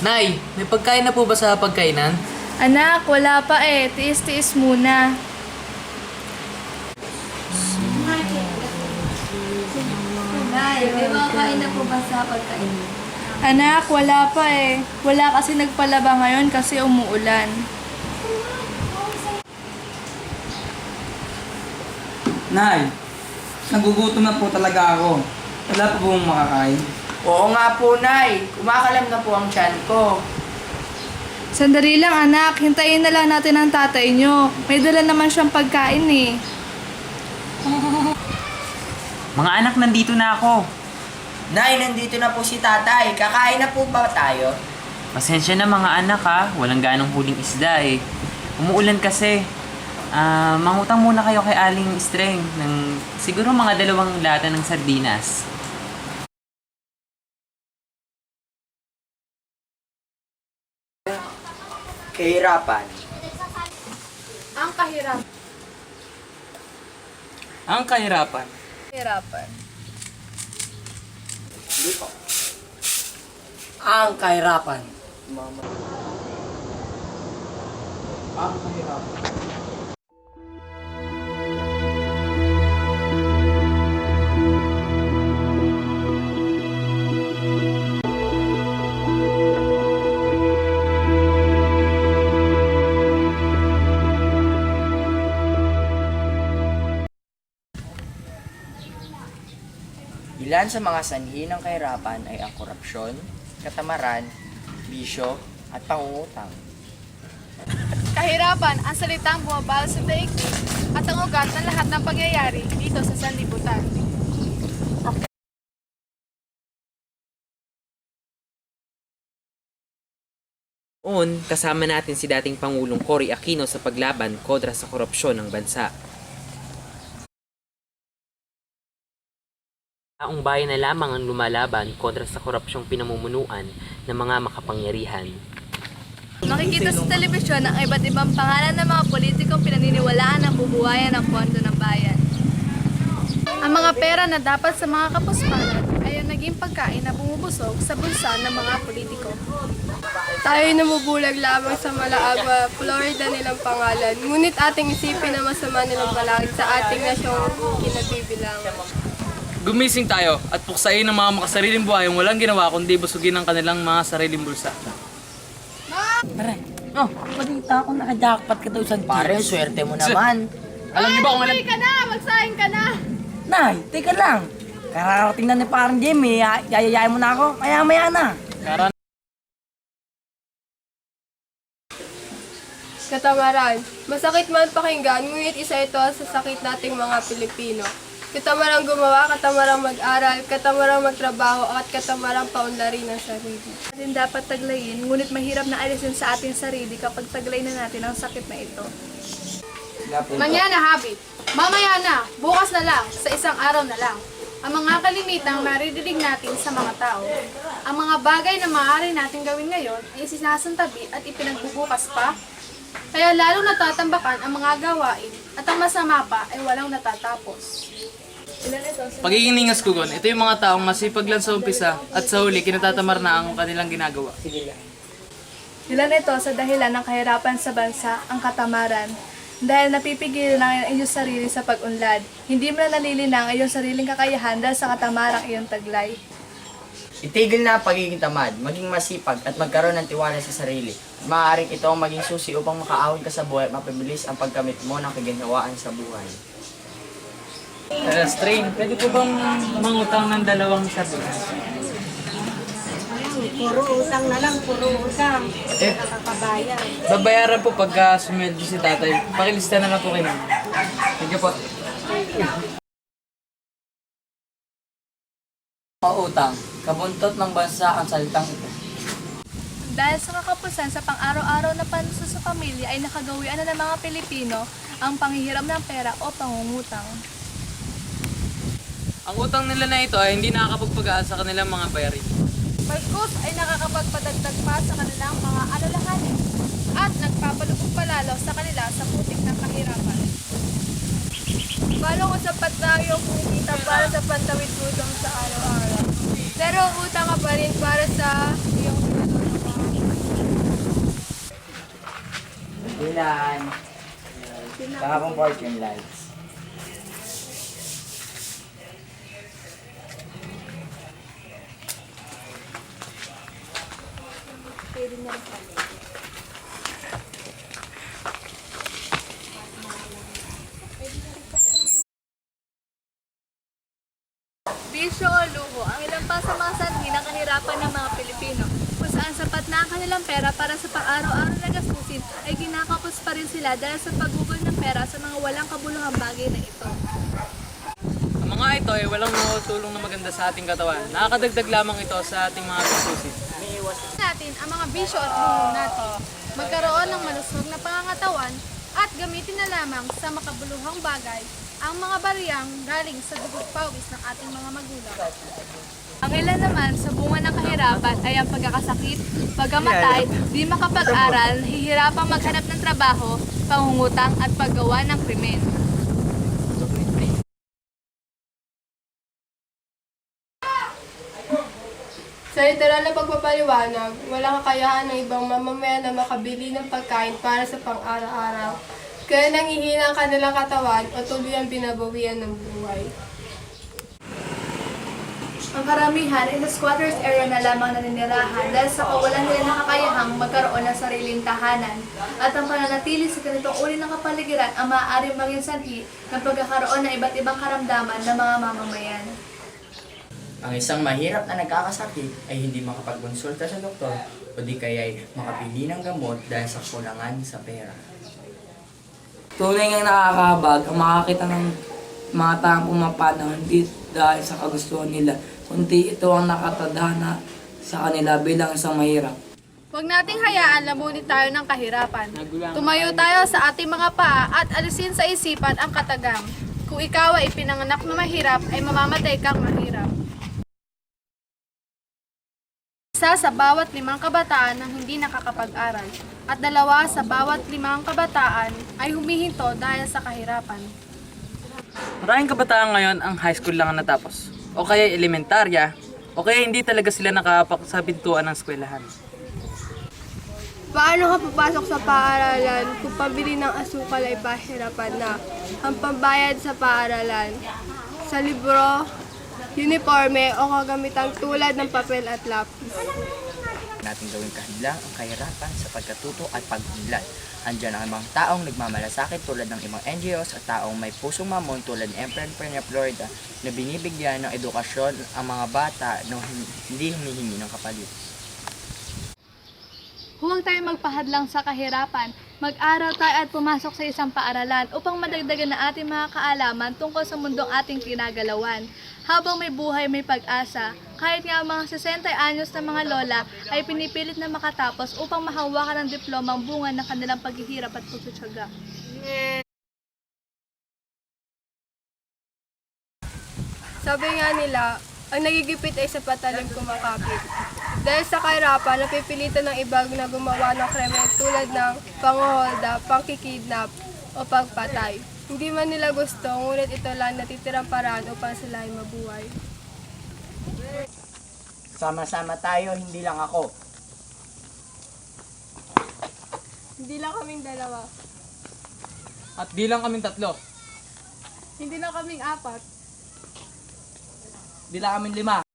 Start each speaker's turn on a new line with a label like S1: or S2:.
S1: Nay, may pagkain na po ba sa pagkainan?
S2: Anak, wala pa eh. Tiis-tiis muna.
S3: Nay, may mga kain na po ba sa pagkain?
S2: Anak, wala pa eh. Wala kasi nagpalaba ngayon kasi umuulan.
S4: Nay, nagugutom na po talaga ako. Wala pa pong makakain.
S5: Oo nga po, Nay. Kumakalam na po ang tiyan ko.
S2: Sandali lang anak, hintayin na lang natin ang tatay nyo. May dala naman siyang pagkain eh.
S6: Mga anak, nandito na ako.
S5: Nay, nandito na po si tatay. Kakain na po ba tayo?
S6: Pasensya na mga anak ha, walang ganong huling isda eh. Umuulan kasi. Mangutang muna kayo kay Aling Streng ng siguro mga 2 lata ng sardinas.
S5: Kahirapan.
S2: Ang kahirap.
S1: Ang kahirapan.
S2: Kahirapan.
S5: Ang kahirapan. Ilan sa mga sanhi ng kahirapan ay ang korupsyon, katamaran, bisyo, at pangungutang.
S2: Kahirapan, ang salitang bumabalo sa daigdig at ang ugat ng lahat ng pangyayari dito sa sanlibutan.
S6: Noon, kasama natin si dating Pangulong Cory Aquino sa paglaban kontra sa korupsyon ng bansa. Taong bayan na lamang ang lumalaban kontra sa korupsyong pinamumunuan ng mga makapangyarihan.
S2: Makikita sa telebisyon ang iba't ibang pangalan ng mga politikong pinaniniwalaan ang bubuhayan ng pondo ng bayan. Ang mga pera na dapat sa mga kapusparan ay ang naging pagkain na bumubusog sa bulsa ng mga politiko.
S7: Tayo'y namubulag lamang sa malaagwa, Florida nilang pangalan. Ngunit ating isipin na masama nilang balakid sa ating nasyong kinabibilangan.
S1: Gumising tayo at puksain ng mga makasariling buhay ang walang ginawa kundi busugin ang kanilang mga sariling bulsa.
S5: Pare, balita ako naka-jackpot ka daw sa Pare, swerte mo naman.
S1: Alam niyo ba kung alam?
S2: ka na! Magsahin ka na!
S5: Nay, teka lang. Kararating na ni parang Jimmy, yayayain mo na ako. Maya-maya na.
S1: Karan.
S7: Katamaran, masakit man pakinggan, ngunit isa ito sa sakit nating mga Pilipino. Katamarang gumawa, katamarang mag-aral, katamarang magtrabaho, at katamarang paunlarin ang sarili.
S2: Natin dapat taglayin, ngunit mahirap na alisin sa ating sarili kapag taglay na natin ang sakit na ito.
S8: Manyana habit. Mamaya na, bukas na lang, sa isang araw na lang. Ang mga kalimitang maririnig natin sa mga tao. Ang mga bagay na maaari natin gawin ngayon ay sinasantabi at ipinagbubukas pa. Kaya lalo natatambakan ang mga gawain at ang masama pa ay walang natatapos.
S1: Pagiging ningas kugon, ito yung mga taong masipag lang sa umpisa at sa huli kinatatamar na ang kanilang ginagawa.
S2: Ilan ito sa dahilan ng kahirapan sa bansa, ang katamaran. Dahil napipigilan ang iyong sarili sa pag-unlad, hindi mo na nalilinang ang iyong sariling kakayahan dahil sa katamarang iyong taglay.
S5: Itigil na ang pagiging tamad, maging masipag at magkaroon ng tiwala sa sarili. Maaaring ito ang maging susi upang makaahon ka sa buhay at mapabilis ang pagkamit mo ng kaginhawaan sa buhay.
S1: Strain, pwede po bang mangutang ng 2 sardinas?
S3: Puro utang na lang, puro utang. Nakakabayan.
S1: Babayaran po pagka sumweldo si tatay. Pakilista na lang po kayo. Thank you po. Pautang, kabuntot ng bansa ang salitang ito.
S2: Dahil sa kakapusan sa pang-araw-araw na panso sa pamilya ay nakagawian na ng mga Pilipino ang panghihiram ng pera o pangungutang.
S1: Ang utang nila na ito ay hindi nakakapagpagaan sa kanilang mga bayarin.
S8: Bagkus ay nakakapagpadagdag pa sa kanilang mga alalahanin at nagpapalubog palalo sa kanila sa putik ng kahirapan.
S7: Paano kung sapat na ang iyong kumikita para sa pantawid gutom sa araw-araw? Pero utang ka pa rin para sa iyong
S5: Ilan? Kaka-comport yung lights.
S2: Bisyo o luho, ang ilang pa sa mga sanhi ng kahirapan ng mga Pilipino, kung saan sapat na ang kanilang pera para sa pang-araw-araw na gastusin, ay kinakapos pa rin sila dahil sa paggugol ng pera sa mga walang kabuluhang bagay na ito.
S1: Ang mga ito ay walang tulong na maganda sa ating katawan. Nakakadagdag lamang ito sa ating mga gastusin.
S8: Natin ang mga bisyo at luho natin. Magkaroon ng malusog na pangangatawan at gamitin na lamang sa makabuluhang bagay ang mga bariyang galing sa dugo't pawis ng ating mga magulang.
S2: Ang ilan naman sa bunga ng kahirapan ay ang pagkakasakit, pagkamatay, di makapag-aral, nahihirapang maghanap ng trabaho, pangungutang at paggawa ng krimen.
S7: Sa literal na pagpapaliwanag, walang kakayahan ng ibang mamamayan na makabili ng pagkain para sa pang-araw-araw. Kaya nangihina ang kanilang katawan o tuluyang binabawian ng buhay.
S2: Ang karamihan ay sa squatters area na lamang naninirahan dahil sa kawalan nila ng kakayahang magkaroon ng sariling tahanan at ang pananatili sa ganitong uri ng kapaligiran ang maaaring maging sanhi ng pagkakaroon ng iba't ibang karamdaman ng mga mamamayan.
S5: Ang isang mahirap na nagkakasakit ay hindi makapagkonsulta sa doktor o di kaya'y makapili ng gamot dahil sa kulangan sa pera.
S4: Tunay ngang nakakahabag ang makakita ng mga taong pumapanaw hindi dahil sa kagustuhan nila, kundi ito ang nakatadhana sa kanila bilang isang mahirap.
S8: Huwag nating hayaan lamunin tayo ng kahirapan. Tumayo tayo sa ating mga paa at alisin sa isipan ang katagang. Kung ikaw ay pinanganak na mahirap, ay mamamatay kang mahirap. Isa sa bawat 5 kabataan ang hindi nakakapag-aral at 2 sa bawat 5 kabataan ay humihinto dahil sa kahirapan.
S1: Maraming kabataan ngayon ang high school lang ang natapos. O kaya elementarya, o kaya hindi talaga sila nakapak sa pintuan ng eskwelahan.
S7: Paano ka papasok sa paaralan kung pabili ng asukal ay pahirapan na? Ang pambayad sa paaralan, sa libro, uniforme o kagamitang tulad ng papel at lapis.
S5: Natin gawing kahadlang ang kahirapan sa pagkatuto at pag-unlad. Andiyan ang mga taong nagmamalasakit tulad ng ibang NGOs at taong may pusong mamon tulad ng Emperor Florida na binibigyan ng edukasyon ang mga bata na hindi humihingi ng kapalit.
S2: Huwag tayo magpahadlang sa kahirapan. Mag-aral tayo at pumasok sa isang paaralan upang madagdagan na ating mga kaalaman tungkol sa mundong ating kinagalawan. Habang may buhay, may pag-asa. Kahit nga ang mga 60 anyos na mga lola ay pinipilit na makatapos upang mahawakan ng diplomang bunga ng kanilang paghihirap at pagtutyaga.
S7: Sabi nga nila, ang nagigipit ay sa patalim kumakapit. Dahil sa kahirapan, napipilitan ng ibang na gumawa ng krimen tulad ng pangholda, pangkikidnap o pagpatay. Hindi man nila gusto, ngunit ito lang natitirang paraan upang sila ay mabuhay.
S5: Sama-sama tayo, hindi lang ako.
S7: Hindi lang kaming dalawa.
S1: At di lang kaming 3.
S8: Hindi na kaming 4.
S4: Di lang kami 5.